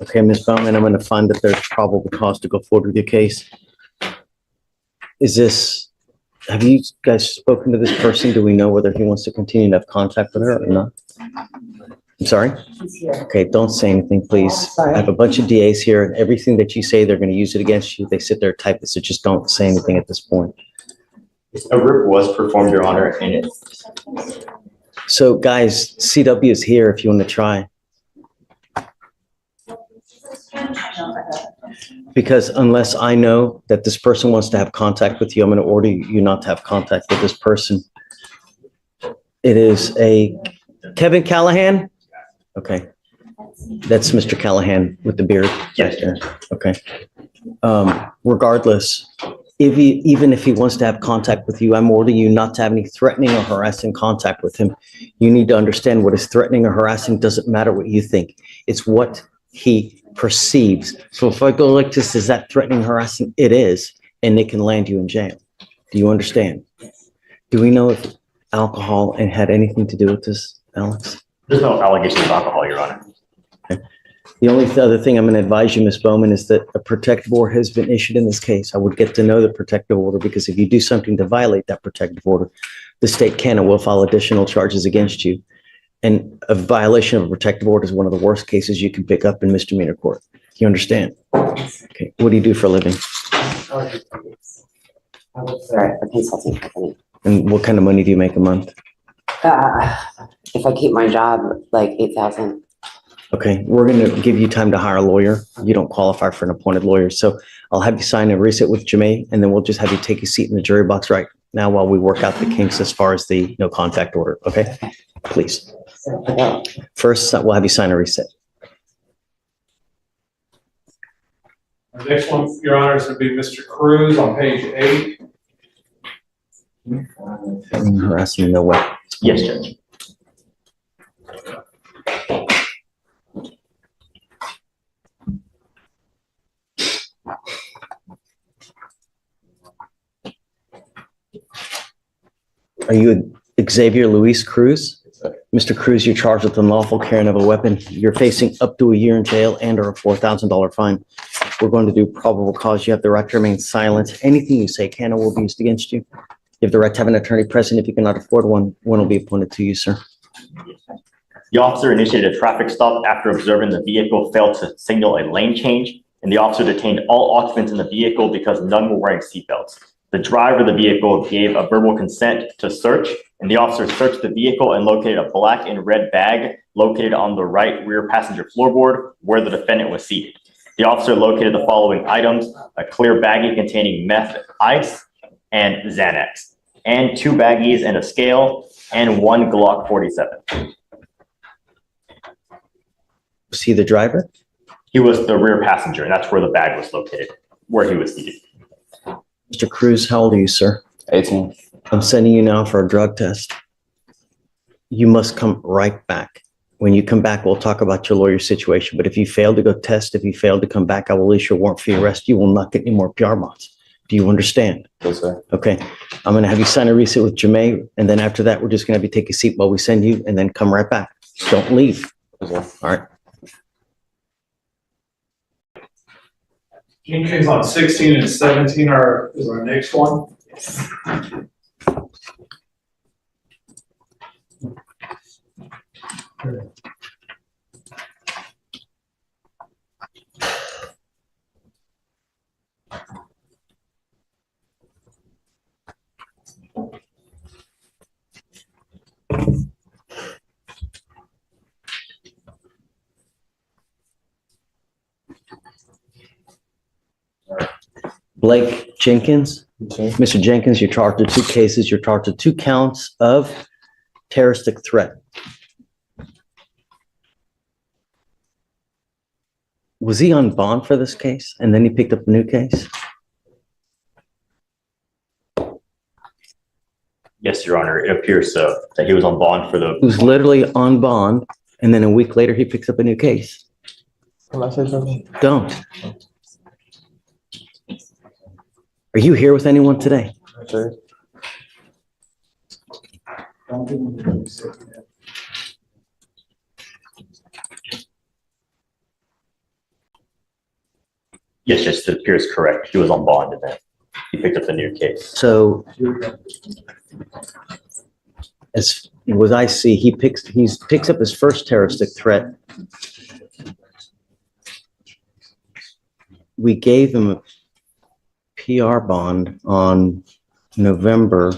Okay, Ms. Bowman, I'm going to find that there's probable cause to go forward with your case. Have you guys spoken to this person? Do we know whether he wants to continue to have contact with her or not? I'm sorry? Okay, don't say anything, please. I have a bunch of DAs here, and everything that you say, they're going to use it against you. They sit there, type it, so just don't say anything at this point. A rip was performed, Your Honor, and it. So guys, CW is here if you want to try. Because unless I know that this person wants to have contact with you, I'm going to order you not to have contact with this person. It is a Kevin Callahan? Okay. That's Mr. Callahan with the beard. Yes, Right there. Okay. Regardless, even if he wants to have contact with you, I'm ordering you not to have any threatening or harassing contact with him. You need to understand what is threatening or harassing doesn't matter what you think. It's what he perceives. So if I go like this, is that threatening, harassing? It is, and they can land you in jail. Do you understand? Do we know if alcohol had anything to do with this, Alex? There's no allegation of alcohol, Your Honor. Okay. The only other thing I'm going to advise you, Ms. Bowman, is that a protective order has been issued in this case. I would get to know the protective order, because if you do something to violate that protective order, the state can and will file additional charges against you. And a violation of a protective order is one of the worst cases you can pick up in misdemeanor court. You understand? Okay. What do you do for a living? I work for a consulting company. And what kind of money do you make a month? If I keep my job, like 8,000. Okay, we're going to give you time to hire a lawyer. You don't qualify for an appointed lawyer. So I'll have you sign a reset with Jamay, and then we'll just have you take a seat in the jury box right now while we work out the kinks as far as the no contact order, okay? Please. First, we'll have you sign a receipt. The next one, Your Honor, is going to be Mr. Cruz on page 8. Harassment, no way. Yes, Judge. Are you Xavier Luis Cruz? Mr. Cruz, you're charged with unlawful carrying of a weapon. You're facing up to a year in jail and or a $4,000 fine. We're going to do probable cause. You have the right to remain silent. Anything you say can or will be used against you. You have the right to have an attorney present. If you cannot afford one, one will be appointed to you, sir. The officer initiated a traffic stop after observing the vehicle failed to signal a lane change, and the officer detained all occupants in the vehicle because none were wearing seatbelts. The driver of the vehicle gave a verbal consent to search, and the officer searched the vehicle and located a black and red bag located on the right rear passenger floorboard where the defendant was seated. The officer located the following items: a clear baggie containing meth, ice, and Xanax, and 2 baggies and a scale, and 1 Glock 47. Was he the driver? He was the rear passenger, and that's where the bag was located, where he was seated. Mr. Cruz, how old are you, sir? 18. I'm sending you now for a drug test. You must come right back. When you come back, we'll talk about your lawyer situation. But if you fail to go test, if you fail to come back, I will issue a warrant for your arrest. You will not get any more PR bonds. Do you understand? Yes, sir. Okay. I'm going to have you sign a receipt with Jermaine. And then after that, we're just going to have you take a seat while we send you and then come right back. Don't leave. Yes, sir. All right. King case on 16 and 17 is our next one. Blake Jenkins. Okay. Mr. Jenkins, you're charged with 2 cases. You're charged with 2 counts of terroristic threat. Was he on bond for this case and then he picked up a new case? Yes, Your Honor, it appears so, that he was on bond for the. He was literally on bond and then a week later he picks up a new case. Can I say something? Don't. Are you here with anyone today? Sir. Yes, yes, it appears correct. He was on bond and then he picked up the new case. So as what I see, he picks up his first terroristic threat. We gave him a PR bond on November.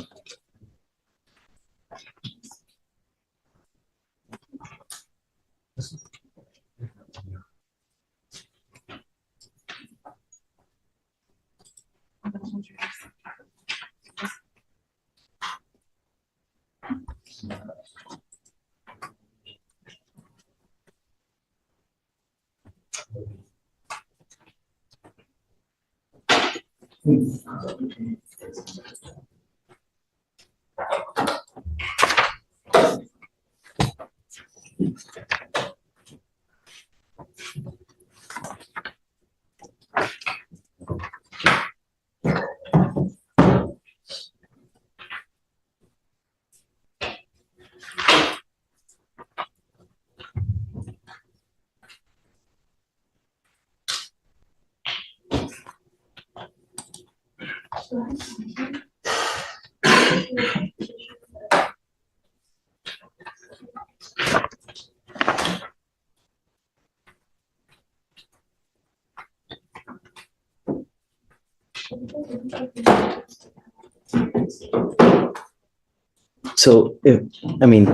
So,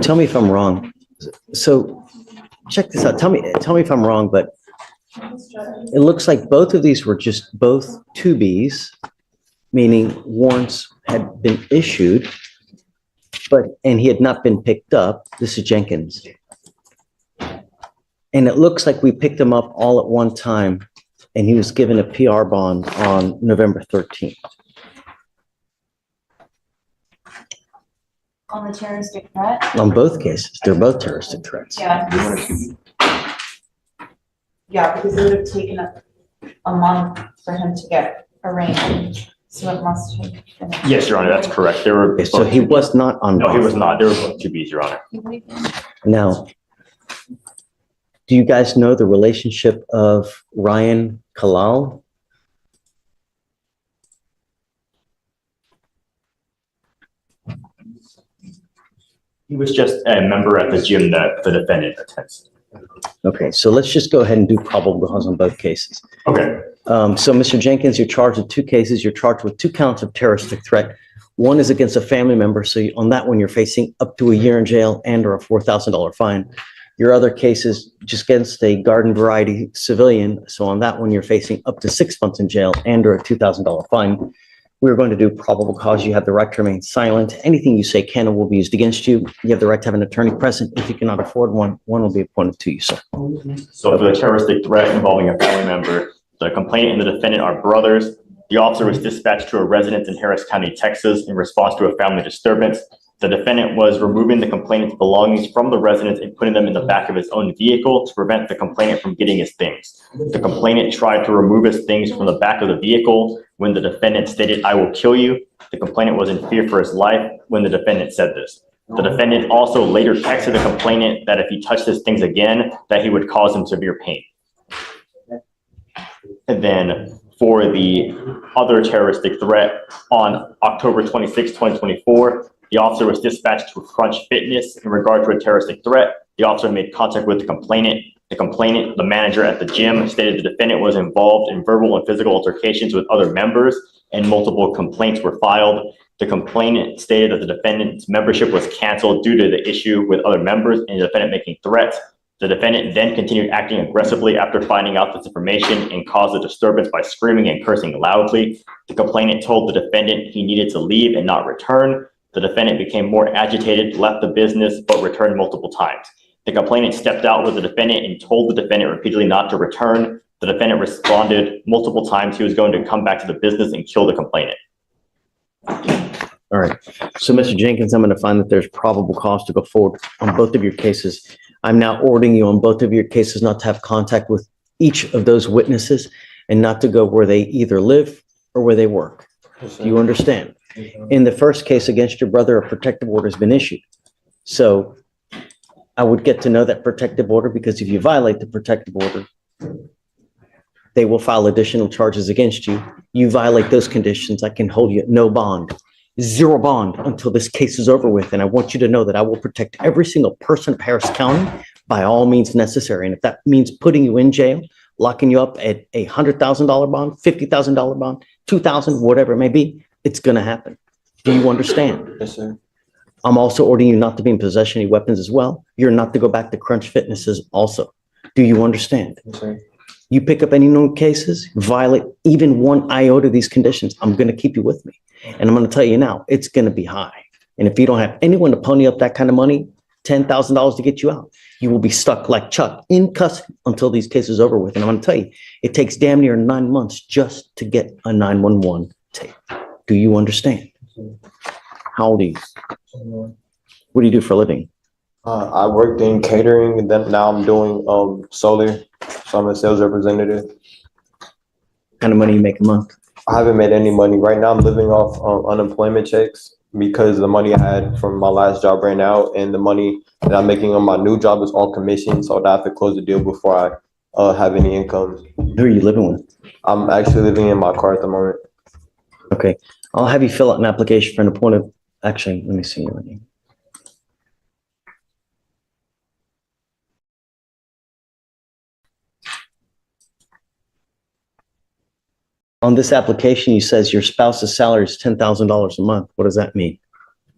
tell me if I'm wrong. So check this out. Tell me if I'm wrong, but it looks like both of these were just both 2Bs, meaning warrants had been issued, and he had not been picked up. This is Jenkins. And it looks like we picked him up all at one time, and he was given a PR bond on November 13th. On the terroristic threat? On both cases, they're both terroristic threats. Yeah. Yeah, because it would have taken a month for him to get arraigned, so it must have been. Yes, Your Honor, that's correct. There were. Okay, so he was not on. No, he was not. There were both 2Bs, Your Honor. Now, do you guys know the relationship of Ryan Kalal? He was just a member at the gym that the defendant attends. Okay, so let's just go ahead and do probable cause on both cases. Okay. So Mr. Jenkins, you're charged with 2 cases. You're charged with 2 counts of terroristic threat. One is against a family member. So on that one, you're facing up to a year in jail and or a $4,000 fine. Your other case is just against a garden variety civilian. So on that one, you're facing up to 6 months in jail and or a $2,000 fine. We're going to do probable cause. You have the right to remain silent. Anything you say can and will be used against you. You have the right to have an attorney present. If you cannot afford one, one will be appointed to you, sir. So for the terroristic threat involving a family member, the complainant and the defendant are brothers. The officer was dispatched to a residence in Harris County, Texas, in response to a family disturbance. The defendant was removing the complainant's belongings from the residence and putting them in the back of his own vehicle to prevent the complainant from getting his things. The complainant tried to remove his things from the back of the vehicle when the defendant stated, "I will kill you." The complainant was in fear for his life when the defendant said this. The defendant also later texted the complainant that if he touched his things again, that he would cause him severe pain. And then for the other terroristic threat, on October 26, 2024, the officer was dispatched to Crunch Fitness in regard to a terroristic threat. The officer made contact with the complainant. The complainant, the manager at the gym, stated the defendant was involved in verbal and physical altercations with other members, and multiple complaints were filed. The complainant stated that the defendant's membership was canceled due to the issue with other members and the defendant making threats. The defendant then continued acting aggressively after finding out this information and caused a disturbance by screaming and cursing loudly. The complainant told the defendant he needed to leave and not return. The defendant became more agitated, left the business, but returned multiple times. The complainant stepped out with the defendant and told the defendant repeatedly not to return. The defendant responded multiple times he was going to come back to the business and kill the complainant. All right. So Mr. Jenkins, I'm going to find that there's probable cause to go forward on both of your cases. I'm now ordering you on both of your cases not to have contact with each of those witnesses and not to go where they either live or where they work. Do you understand? In the first case against your brother, a protective order has been issued. So I would get to know that protective order, because if you violate the protective order, they will file additional charges against you. You violate those conditions, I can hold you at no bond, 0 bond until this case is over with. And I want you to know that I will protect every single person of Harris County by all means necessary. And if that means putting you in jail, locking you up at a $100,000 bond, $50,000 bond, $2,000, whatever it may be, it's going to happen. Do you understand? Yes, sir. I'm also ordering you not to be in possession of any weapons as well. You're not to go back to Crunch Fitnesses also. Do you understand? Yes, sir. You pick up any known cases, violate even 1 iota of these conditions, I'm going to keep you with me. And I'm going to tell you now, it's going to be high. And if you don't have anyone to pony up that kind of money, $10,000 to get you out, you will be stuck like Chuck in custody until these cases are over with. And I'm going to tell you, it takes damn near 9 months just to get a 911 tape. Do you understand? How old are you? What do you do for a living? I worked in catering, and then now I'm doing solar. So I'm a sales representative. What kind of money you make a month? I haven't made any money. Right now I'm living off unemployment checks because the money I had from my last job ran out, and the money that I'm making on my new job is all commission. So I have to close the deal before I have any income. Who are you living with? I'm actually living in my car at the moment. Okay. I'll have you fill out an application for an appointed. Actually, let me see your name. On this application, you says your spouse's salary is $10,000 a month. What does that mean?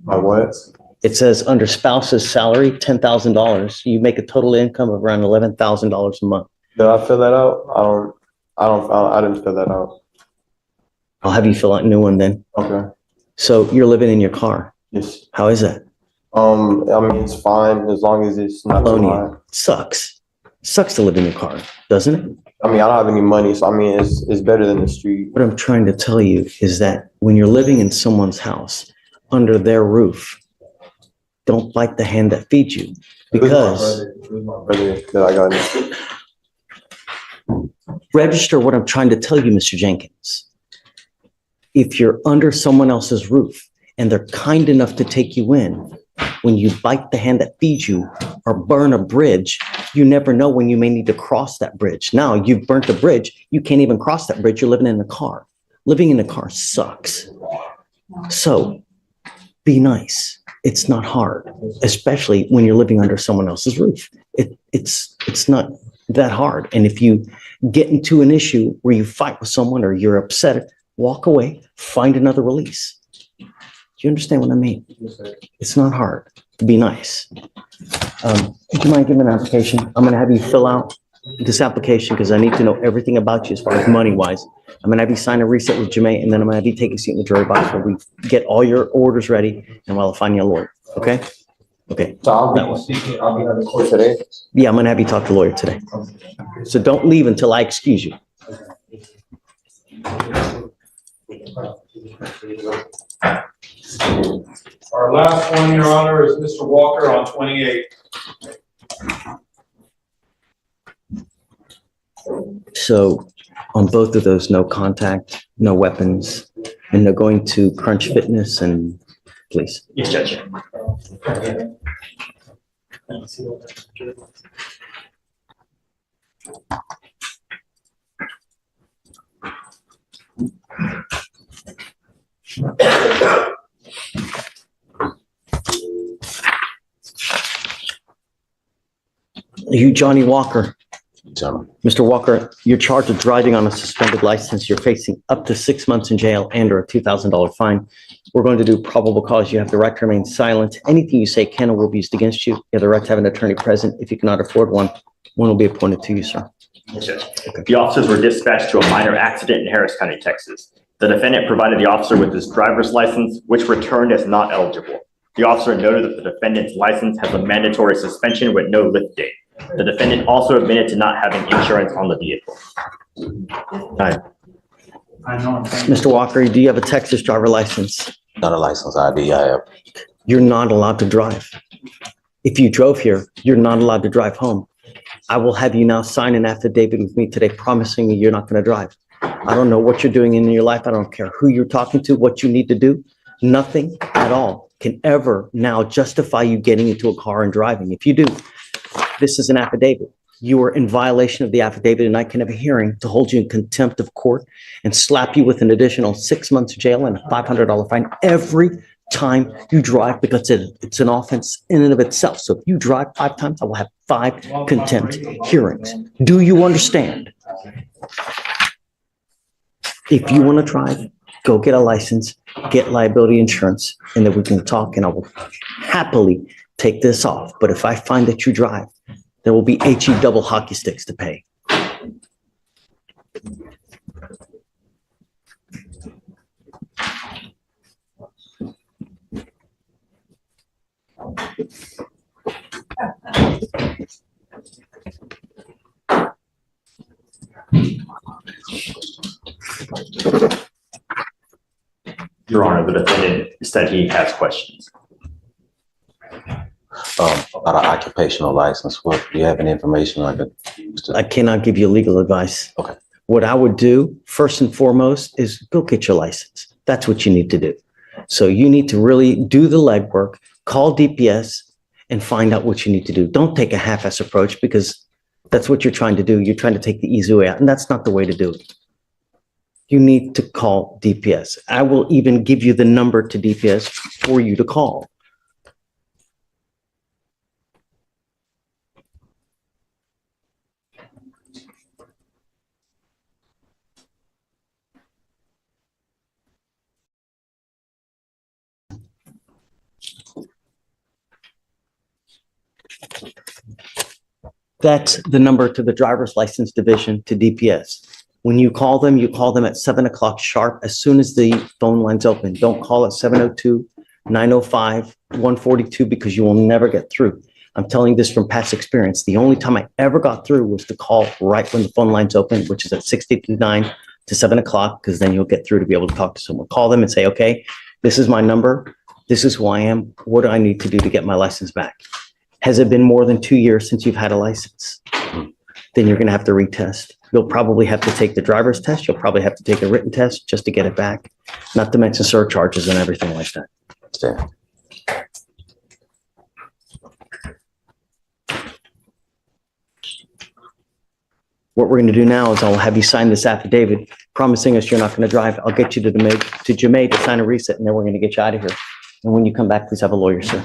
My what? It says under spouse's salary, $10,000. You make a total income of around $11,000 a month. Did I fill that out? I didn't fill that out. I'll have you fill out a new one then. Okay. So you're living in your car. Yes. How is that? I mean, it's fine as long as it's not too high. Sucks. Sucks to live in your car, doesn't it? I mean, I don't have any money, so I mean, it's better than the street. What I'm trying to tell you is that when you're living in someone's house, under their roof, don't bite the hand that feeds you, because It was my brother that I got into. register what I'm trying to tell you, Mr. Jenkins. If you're under someone else's roof and they're kind enough to take you in, when you bite the hand that feeds you or burn a bridge, you never know when you may need to cross that bridge. Now you've burnt a bridge, you can't even cross that bridge. You're living in a car. Living in a car sucks. So be nice. It's not hard, especially when you're living under someone else's roof. It's not that hard. And if you get into an issue where you fight with someone or you're upset, walk away, find another release. Do you understand what I mean? It's not hard. Be nice. Do you mind giving me an application? I'm going to have you fill out this application because I need to know everything about you as far as money wise. I'm going to have you sign a reset with Jermaine, and then I'm going to have you take a seat in the jury box where we get all your orders ready, and we'll find you a lawyer. Okay? Okay. So I'll be in the court today. Yeah, I'm going to have you talk to a lawyer today. So don't leave until I excuse you. Our last one, Your Honor, is Mr. Walker on 28. So on both of those, no contact, no weapons, and no going to Crunch Fitness and please. Yes, Judge. You, Johnny Walker. Gentlemen. Mr. Walker, you're charged with driving on a suspended license. You're facing up to 6 months in jail and or a $2,000 fine. We're going to do probable cause. You have the right to remain silent. Anything you say can or will be used against you. You have the right to have an attorney present. If you cannot afford one, one will be appointed to you, sir. Yes, Judge. The officers were dispatched to a minor accident in Harris County, Texas. The defendant provided the officer with his driver's license, which returned as not eligible. The officer noted that the defendant's license has a mandatory suspension with no lift date. The defendant also admitted to not having insurance on the vehicle. All right. Mr. Walker, do you have a Texas driver license? Not a license ID, I have. You're not allowed to drive. If you drove here, you're not allowed to drive home. I will have you now sign an affidavit with me today promising me you're not going to drive. I don't know what you're doing in your life. I don't care who you're talking to, what you need to do. Nothing at all can ever now justify you getting into a car and driving. If you do, this is an affidavit. You are in violation of the affidavit, and I can have a hearing to hold you in contempt of court and slap you with an additional 6 months jail and a $500 fine every time you drive, because it's an offense in and of itself. So if you drive 5 times, I will have 5 contempt hearings. Do you understand? If you want to drive, go get a license, get liability insurance, and then we can talk, and I will happily take this off. But if I find that you drive, there will be HE double hockey sticks to pay. Your Honor, the defendant said he has questions. About an occupational license, what, do you have any information I could use to? I cannot give you legal advice. Okay. What I would do first and foremost is go get your license. That's what you need to do. So you need to really do the legwork, call DPS and find out what you need to do. Don't take a half-ass approach, because that's what you're trying to do. You're trying to take the easy way out, and that's not the way to do it. You need to call DPS. I will even give you the number to DPS for you to call. That's the number to the driver's license division to DPS. When you call them at 7 o'clock sharp, as soon as the phone line's open. Don't call at 7:02, 9:05, 1:42, because you will never get through. I'm telling you this from past experience. The only time I ever got through was to call right when the phone line's open, which is at 6:59 to 7 o'clock, because then you'll get through to be able to talk to someone. Call them and say, okay, this is my number. This is who I am. What do I need to do to get my license back? Has it been more than 2 years since you've had a license? Then you're going to have to retest. You'll probably have to take the driver's test. You'll probably have to take a written test just to get it back, not to mention surcharges and everything like that. Yeah. What we're going to do now is I'll have you sign this affidavit promising us you're not going to drive. I'll get you to Jamay to sign a reset, and then we're going to get you out of here. And when you come back, please have a lawyer, sir.